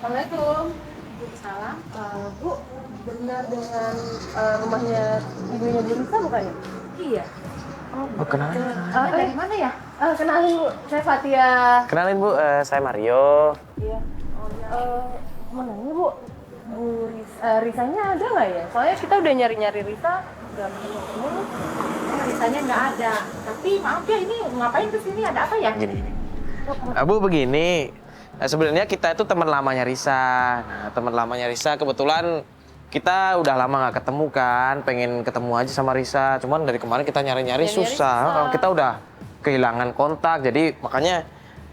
Assalamualaikum. Salam. Bu, benar dengan rumahnya ibunya Bu Risa bukannya? Iya. Oh, kenalin. Dari mana ya? Kenalin Bu, saya Fatia. Kenalin Bu, saya Mario. Iya. Mau nanya Bu, Risanya ada nggak ya? Soalnya kita udah nyari-nyari Risa, nggak ketemu. Risanya nggak ada. Tapi maaf ya, ini ngapain kesini? Ada apa ya? Gini. Bu, begini. Sebenarnya kita itu teman lamanya Risa. Nah, teman lamanya Risa kebetulan kita udah lama nggak ketemu kan, pengen ketemu aja sama Risa. Cuman dari kemarin kita nyari-nyari susah. Kita udah kehilangan kontak, jadi makanya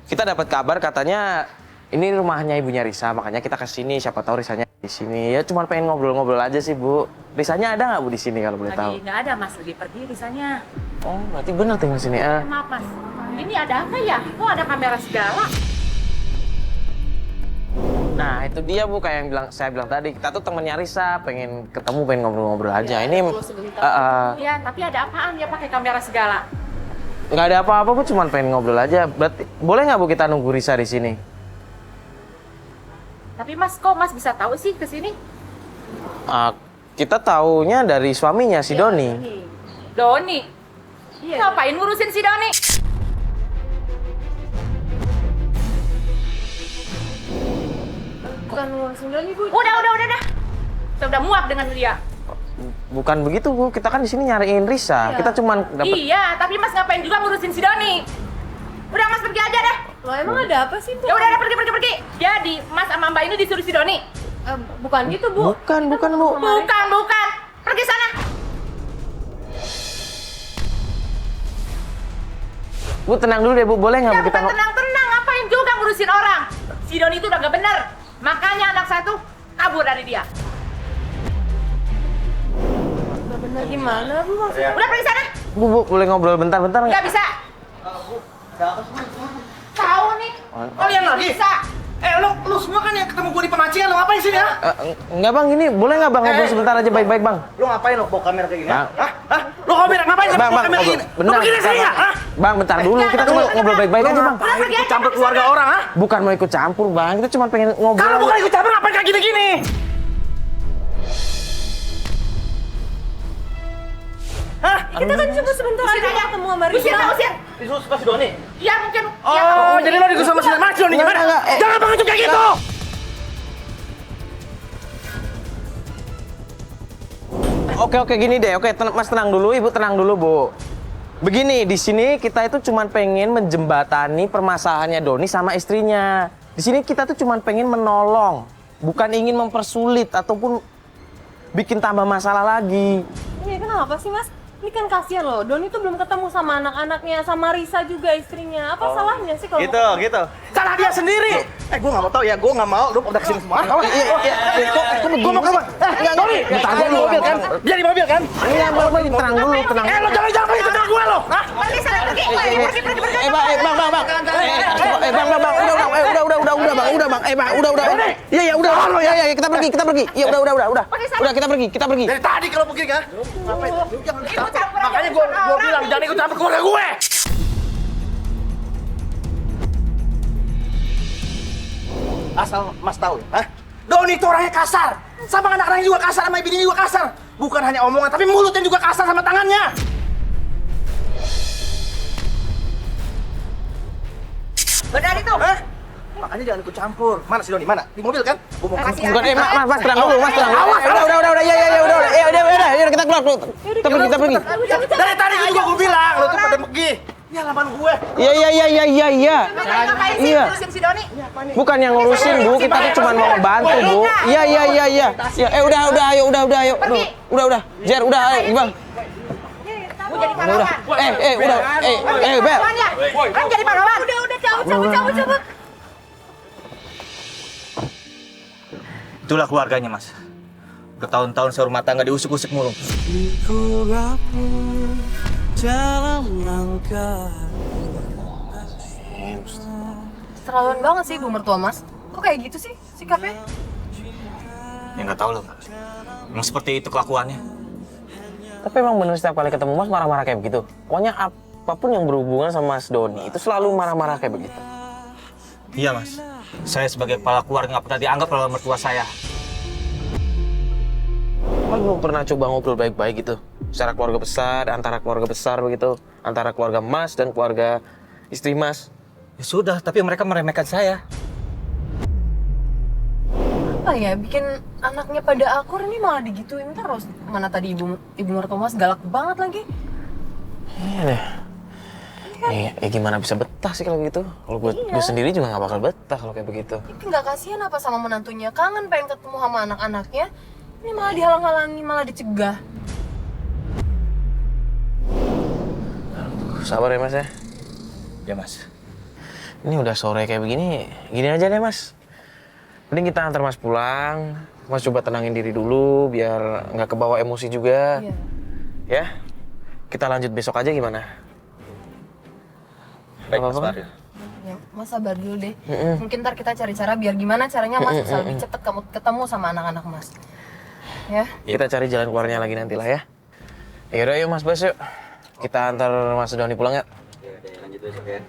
kita dapat kabar katanya ini rumahnya ibunya Risa, makanya kita ke sini. Siapa tahu Risanya di sini. Ya cuman pengen ngobrol-ngobrol aja sih Bu. Risanya ada nggak Bu di sini kalau boleh tahu? Lagi nggak ada Mas, lagi pergi Risanya. Oh, berarti bener tinggal sini. Maaf Mas, ini ada apa ya? Kok ada kamera segala? Nah itu dia Bu, kayak yang saya bilang tadi, kita tuh temennya Risa, pengen ketemu, pengen ngobrol-ngobrol aja. Ya, Ini Iya, tapi ada apaan ya pakai kamera segala? nggak ada apa-apa Bu, cuman pengen ngobrol aja. Berarti boleh nggak Bu kita nunggu Risa di sini? Tapi Mas, kok Mas bisa tahu sih ke sini? Kita taunya dari suaminya si Doni. Doni? Iya. Ngapain ngurusin si Doni? Bukan ngurusin Doni Bu. Udah. Saya udah muak dengan dia. Bukan begitu Bu, kita kan di sini nyariin Risa. Iya. Kita cuman dapet... Iya, tapi Mas ngapain juga ngurusin si Doni? Udah Mas pergi aja deh. Loh emang ada apa sih Bu? Ya udah pergi. Jadi Mas sama Mbak ini disuruh si Doni. Bukan gitu Bu. Bukan Bu. Bukan. Pergi sana. Bu tenang dulu deh Bu, boleh nggak Ya Bu kita... bukan tenang, ngapain juga ngurusin orang? Si Doni itu udah gak bener. Makanya anak saya tuh kabur dari dia. Nggak benar gimana Bu maksudnya? Udah pergi sana. Bu, boleh ngobrol bentar-bentar nggak? Gak bisa. Tahu nih. Kalian lagi? Bisa. Lu semua kan yang ketemu gue di pemancingan, lu ngapain sini ya? Enggak Bang, ini boleh nggak Bang ngobrol sebentar aja baik-baik Bang? Lu ngapain lu bawa kamera kayak gini? Bang. Hah? Lu kamera ngapain Bang, bawa kamera ngobrol. gini? Lu Benar. pergi dari sini ya? Hah? Bang, bentar dulu. Kita cuma ngobrol baik-baik aja Bang. Ngapain ikut campur keluarga orang, ha? Bukan mau ikut campur Bang, kita cuma pengen ngobrol. Kalau bukan ikut campur ngapain kayak gini-gini? Hah? Kita kan cuma sebentar aja ketemu sama Risa. Usir. Disuruh suka si Doni? Ya mungkin. Oh, jadi lo disuruh sama si Mas Doni? Enggak. Jangan pengecut kayak gitu! Oke, gini deh. Oke, Mas tenang dulu, Ibu tenang dulu, Bu. Begini, di sini kita itu cuma pengen menjembatani permasalahannya Doni sama istrinya. Di sini kita tuh cuma pengen menolong, bukan ingin mempersulit ataupun bikin tambah masalah lagi. Iya kenapa sih Mas? Ini kan kasihan loh, Doni tuh belum ketemu sama anak-anaknya, sama Risa juga istrinya. Apa salahnya sih kalau... Gitu. Salah dia sendiri! Gue gak mau tau ya, gue gak mau. Lu udah kesini semua. Kok gue mau kenapa? Doni! Bentar Dia di dulu, mobil kan? Dia di mobil kan? Iya, tenang dulu, tenang. Lo jangan pergi ke gue lo! Hah? Pergi sana, pergi. Bang. Iya, udah. Ya, kita pergi. Iya, udah. Udah, kita pergi. Dari tadi kalau begini kan? Ngapain? Lu jangan ikut campur. Makanya gue bilang jangan ikut campur keluarga gue! Asal Mas tahu ya, hah? Doni itu orangnya kasar. Sama anak-anaknya juga kasar, sama ibunya juga kasar. Bukan hanya omongan, tapi mulutnya juga kasar sama tangannya. Benar itu. Hah? Makanya jangan ikut campur. Mana si Doni? Mana? Di mobil kan? Gua mau Makasih. Bukan, Mas tenang dulu, Mas tenang. Udah. Ya, kita keluar. Kita pergi. Dari tadi juga gue bilang, lo tuh pada pergi. Ya laman gue. Iya. Ngapain sih Iya. ngurusin si Doni? Bukan yang ngurusin, Bu. Kita tuh cuma mau bantu, Bu. Iya. Ya, ayo. Udah. Jer, udah, ayo, Bang. Mau jadi Udah. pahlawan. Bel. Kan jadi pahlawan. Udah, cabut. Itulah keluarganya, Mas. Bertahun-tahun seumur rumah tangga diusik-usik mulu. Terlaluan banget sih Bu mertua Mas. Kok kayak gitu sih sikapnya? Ya nggak tahu loh. Emang seperti itu kelakuannya. Tapi emang bener setiap kali ketemu Mas marah-marah kayak begitu? Pokoknya apapun yang berhubungan sama Mas Doni itu selalu marah-marah kayak begitu. Iya, Mas. Saya sebagai kepala keluarga nggak pernah dianggap oleh mertua saya. Emang lu pernah coba ngobrol baik-baik gitu? Secara keluarga besar, antara keluarga besar begitu, antara keluarga Mas dan keluarga istri Mas. Ya sudah, tapi mereka meremehkan saya. Apa ya bikin anaknya pada akur ini malah digituin terus. Mana tadi ibu mertua Mas galak banget lagi. Iya deh. Ya gimana bisa betah sih kalau gitu? Kalau gue sendiri juga nggak bakal betah kalau kayak begitu. Itu nggak kasihan apa sama menantunya? Kangen pengen ketemu sama anak-anaknya. Ini malah dihalang-halangi, malah dicegah. Sabar ya Mas ya. Ya Mas. Ini udah sore kayak begini, gini aja deh Mas. Mending kita antar Mas pulang. Mas coba tenangin diri dulu biar nggak kebawa emosi juga. Iya. Ya, kita lanjut besok aja gimana? Baik, Mas Apa-apa? Fahri. Ya, Mas sabar dulu deh. Mungkin ntar kita cari cara biar gimana caranya Mas bisa lebih cepet ketemu sama anak-anak Mas. Ya. Kita cari jalan keluarnya lagi nanti lah ya. Yaudah yuk Mas Bas yuk. Kita antar Mas Doni pulang ya. Ya, lanjut besok ya.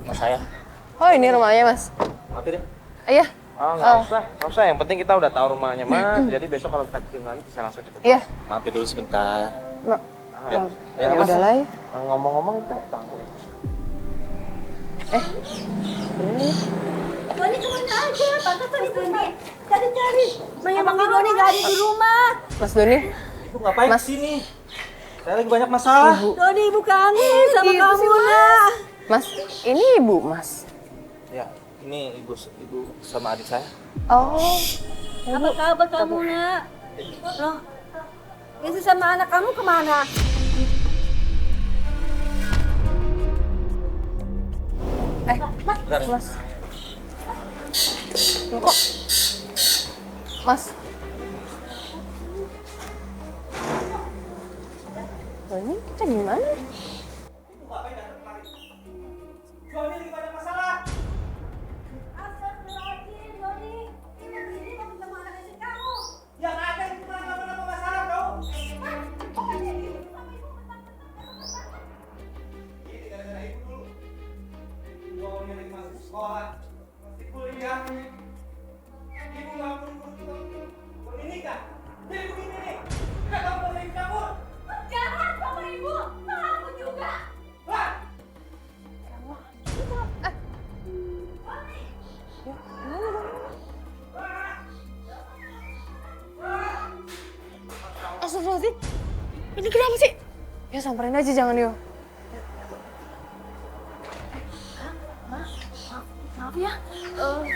Mas saya. Oh ini rumahnya Mas. Mati deh. Iya. Oh nggak usah. Yang penting kita udah tahu rumahnya Mas. Jadi besok kalau kita kesini lagi bisa langsung cepet. Iya. Mampir dulu sebentar. Ya, Ya, Mas. udah lah ya. Ngomong-ngomong itu tanggung. Doni kemana aja? Pantas tadi Doni. Cari-cari. Maya Bang Doni nggak ada di rumah. Mas Doni. Ibu ngapain Mas. sini? Saya lagi banyak masalah. Doni ibu kangen sama kamu nah. Mas, ini ibu Mas. Ya, ini ibu sama adik saya. Oh. Apa kabar kamu nak? Loh, itu sama anak kamu kemana? Mas. Loh, kok? Mas. Loh, ini kita gimana? Astagfirullahaladzim, Doni. Ini mau ketemu anak istri kamu. Yang ada itu kenapa masalah kau? Kok kayak gitu sama ibu? Ini gara-gara ibu dulu. Gua milik masuk sekolah, masih kuliah. Ibu nggak perlu menikah. Jadi begini nih, udah kamu boleh kabur. Jahat sama ibu, sama aku juga. Wah, Astagfirullahaladzim. Ini kenapa sih? Ya samperin aja jangan yo. Maaf ya,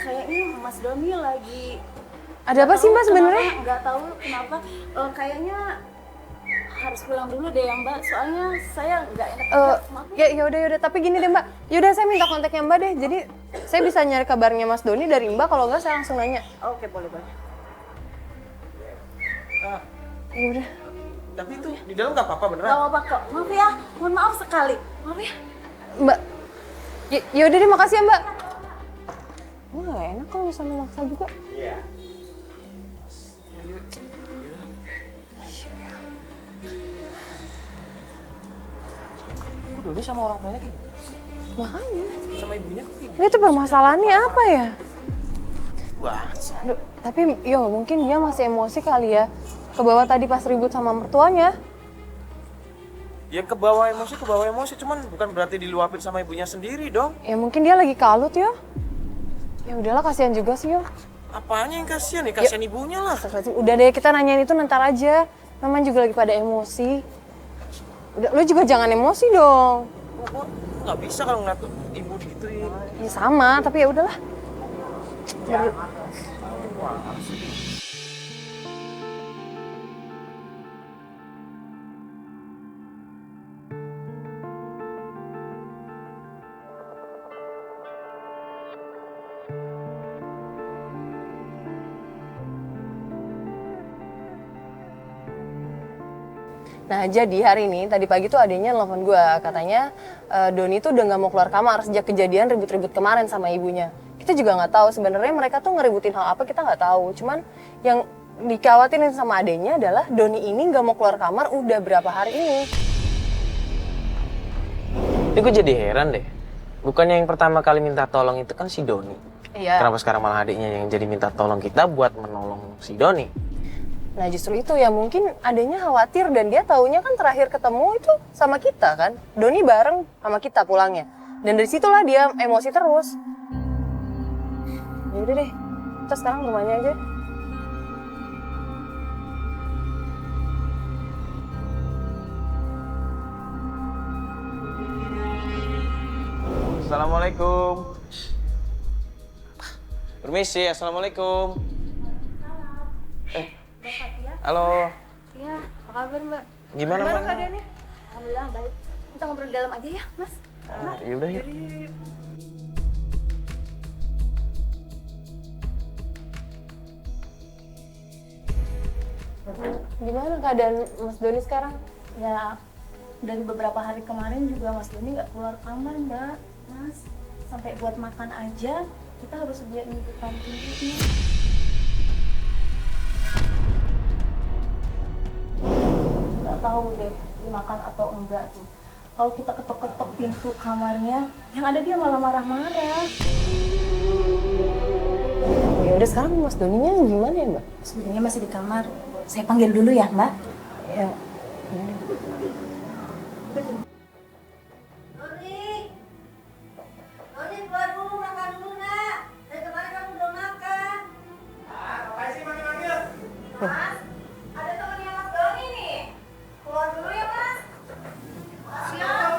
kayaknya Mas Doni lagi Ada apa sih Mbak sebenarnya? nggak tahu kenapa. Kayaknya harus pulang dulu deh ya Mbak, soalnya saya nggak enak. Maaf ya. Ya udah tapi gini deh Mbak. Yaudah saya minta kontaknya Mbak deh. Jadi saya bisa nyari kabarnya Mas Doni dari Mbak, kalau enggak saya langsung nanya. Oke, boleh. Ya udah. Tapi itu di dalam nggak apa-apa beneran? Gak apa-apa kok. Maaf ya, mohon maaf sekali. Maaf ya. Mbak. Yaudah deh makasih ya Mbak. Gue gak enak kalau misalnya maksa juga. Iya. Doni sama orang tuanya kayak gitu? Makanya. Sama ibunya kok kayak Ini tuh permasalahannya apa ya? Wah, Aduh, tapi mungkin dia masih emosi kali ya. Kebawa tadi pas ribut sama mertuanya. ya ke bawah emosi, cuman bukan berarti diluapin sama ibunya sendiri dong. Ya mungkin dia lagi kalut ya. Ya udahlah kasihan juga sih yo. Apanya yang kasihan? Ya kasihan ibunya lah. Astagfirullahaladzim. Udah deh kita nanyain itu ntar aja. Namanya juga lagi pada emosi. Udah, lu juga jangan emosi dong. Gua nggak bisa kalau ngeliat ibu digituin. Ya sama, tapi ya udahlah. Nah jadi hari ini tadi pagi tuh adanya nelfon gue, katanya Doni tuh udah nggak mau keluar kamar sejak kejadian ribut-ribut kemarin sama ibunya. Kita juga nggak tahu sebenarnya mereka tuh ngeributin hal apa, kita nggak tahu. Cuman yang dikhawatirin sama adenya adalah Doni ini nggak mau keluar kamar udah berapa hari ini. Ini gue jadi heran deh. Bukannya yang pertama kali minta tolong itu kan si Doni. Iya. Kenapa sekarang malah adiknya yang jadi minta tolong kita buat menolong si Doni? Nah justru itu ya mungkin adenya khawatir dan dia taunya kan terakhir ketemu itu sama kita kan. Doni bareng sama kita pulangnya. Dan dari situlah dia emosi terus. Ya udah deh, kita sekarang ke rumahnya aja. Assalamualaikum. Permisi, assalamualaikum. Halo. Iya, apa kabar Mbak? Gimana Mbak? keadaannya? Alhamdulillah baik. Kita ngobrol di dalam aja ya, Mas. Ya udah yuk. Gimana keadaan Mas Doni sekarang? Ya, dari beberapa hari kemarin juga Mas Doni nggak keluar kamar Mbak. Mas, sampai buat makan aja kita harus sediain di kantin ini. Nggak tahu deh dimakan atau enggak tuh. Kalau kita ketok-ketok pintu kamarnya, yang ada dia malah marah-marah. Ya udah sekarang Mas Doninya gimana ya Mbak? Sebenarnya masih di kamar. Saya panggil dulu ya, Mbak. Ya. Noni keluar dulu, makan dulu nak. Dari kemarin kamu belum makan. Ngapain sih manggil-manggil? Mas, ada temennya Mas Doni nih. Keluar dulu ya Mas. Siap.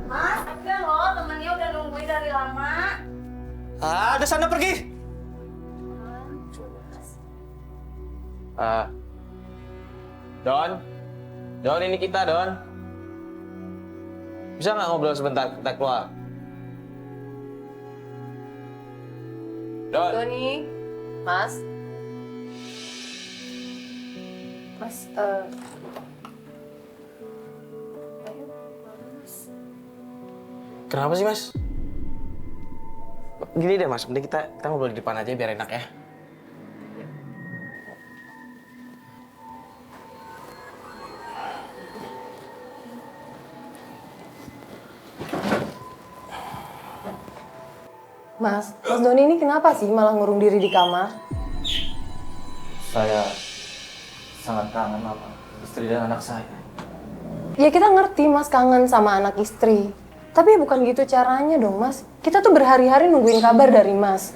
Mas, ada loh temennya udah nungguin dari lama. Ada sana pergi. Don ini kita Don. Bisa nggak ngobrol sebentar? Kita keluar. Don. Doni, Mas. Mas, Kenapa sih Mas? Gini deh Mas, mending kita ngobrol di depan aja biar enak ya. Mas Doni ini kenapa sih malah ngurung diri di kamar? Saya sangat kangen sama istri dan anak saya. Ya kita ngerti Mas kangen sama anak istri. Tapi bukan gitu caranya dong Mas. Kita tuh berhari-hari nungguin kabar dari Mas.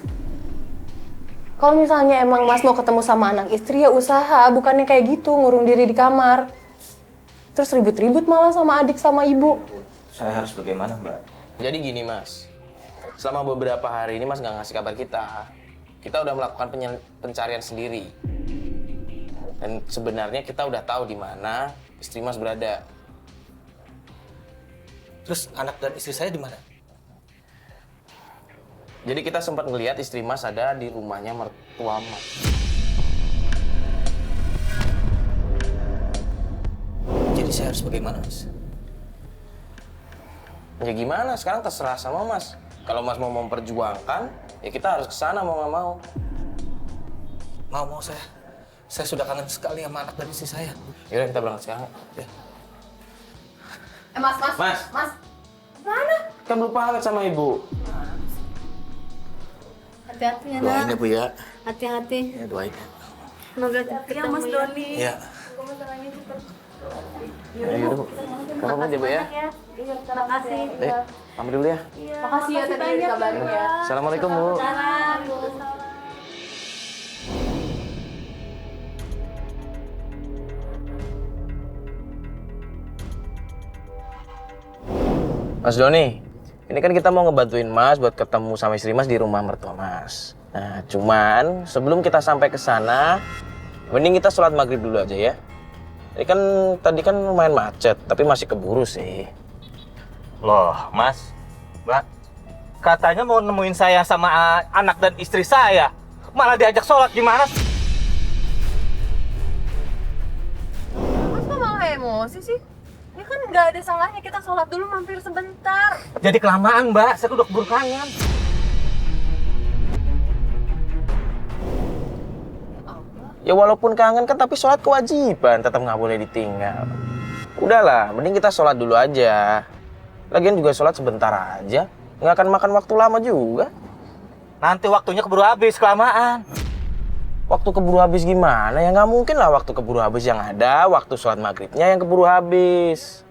Kalau misalnya emang Mas mau ketemu sama anak istri ya usaha, bukannya kayak gitu ngurung diri di kamar. Terus ribut-ribut malah sama adik sama ibu. Saya harus bagaimana, Mbak? Jadi gini Mas, selama beberapa hari ini Mas nggak ngasih kabar kita. Kita udah melakukan pencarian sendiri. Dan sebenarnya kita udah tahu di mana istri Mas berada. Terus anak dan istri saya di mana? Jadi kita sempat ngelihat istri Mas ada di rumahnya mertua Mas. Jadi saya harus bagaimana, Mas? Ya gimana? Sekarang terserah sama Mas. Kalau Mas mau memperjuangkan, ya kita harus ke sana mau nggak mau. Mau saya. Saya sudah kangen sekali sama anak dan istri saya. Yaudah kita berangkat sekarang. Ya. Mas. Mas. Mana? Kan lupa banget sama ibu. Hati-hati ya, Doain ya, Bu ya. Hati-hati. Ya, doain. Semoga ketemu Mas Doni. Iya. Ayo Bu. Kamu aja Bu ya. Iya, terima kasih. Pamit dulu ya. Makasih ya tadi udah kabarin ya. Assalamualaikum Bu. Mas Doni, ini kan kita mau ngebantuin Mas buat ketemu sama istri Mas di rumah mertua Mas. Nah, cuman sebelum kita sampai ke sana, mending kita sholat maghrib dulu aja ya. Tadi kan lumayan macet, tapi masih keburu sih. Loh, Mas. Mbak. Katanya mau nemuin saya sama anak dan istri saya. Malah diajak sholat gimana? Mas kok malah emosi sih? Ya kan nggak ada salahnya kita sholat dulu mampir sebentar. Jadi kelamaan, Mbak. Saya udah keburu kangen. Ya walaupun kangen kan, tapi sholat kewajiban, tetap nggak boleh ditinggal. Udahlah, mending kita sholat dulu aja. Lagian juga sholat sebentar aja, nggak akan makan waktu lama juga. Nanti waktunya keburu habis, kelamaan. Waktu keburu habis gimana? Ya nggak mungkin lah waktu keburu habis, yang ada waktu sholat maghribnya yang keburu habis.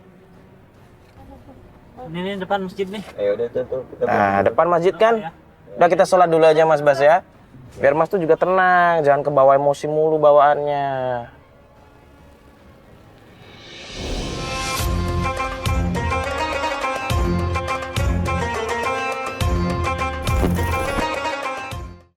Ini depan masjid nih. Udah tuh. Nah, depan masjid kan? Udah kita sholat dulu aja Mas Bas ya. Biar Mas tuh juga tenang, jangan kebawa emosi mulu bawaannya.